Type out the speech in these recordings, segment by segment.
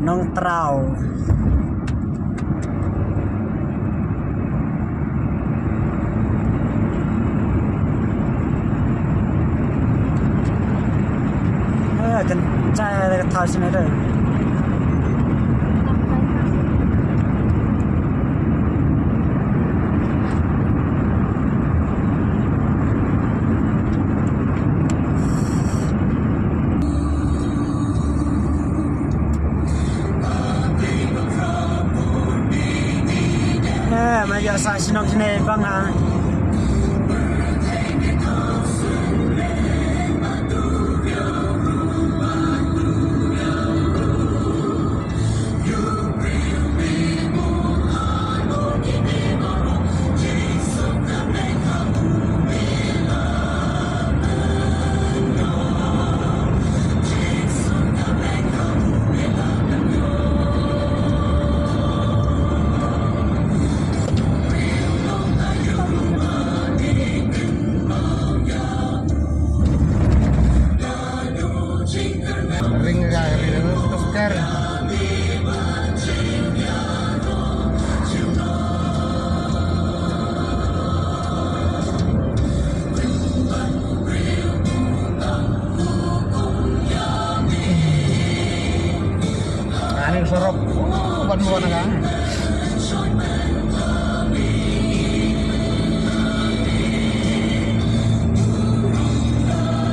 nong trau kan cai ke thau sini dah Maya sa sinong sini bang ha. Sorok ban-ban kan.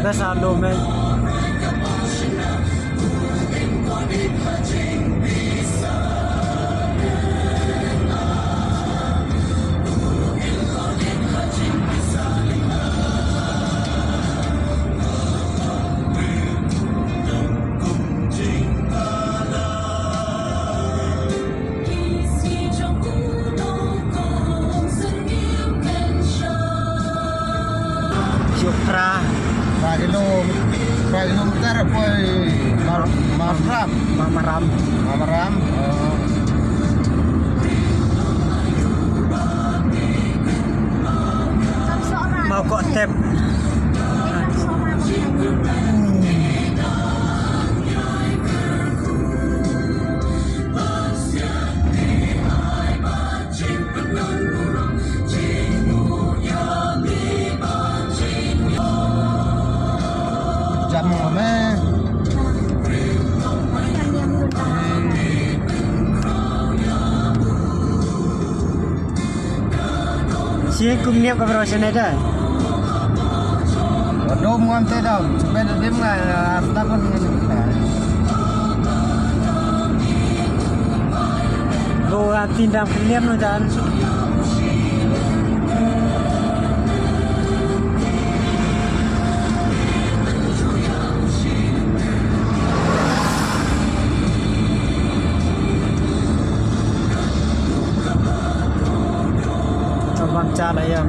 Biasa domen. Kilometer apa? Mamaram. Mau kok tap. Sih kumniap ke perusahaan ada. Dom ngantai dah. Sepeda dia mah takkan. Gua tindak kumniap nu dan. Cara yang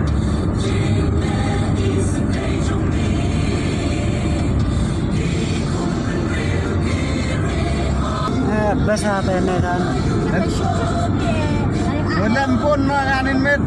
besar tenan. Belum pun nganin met.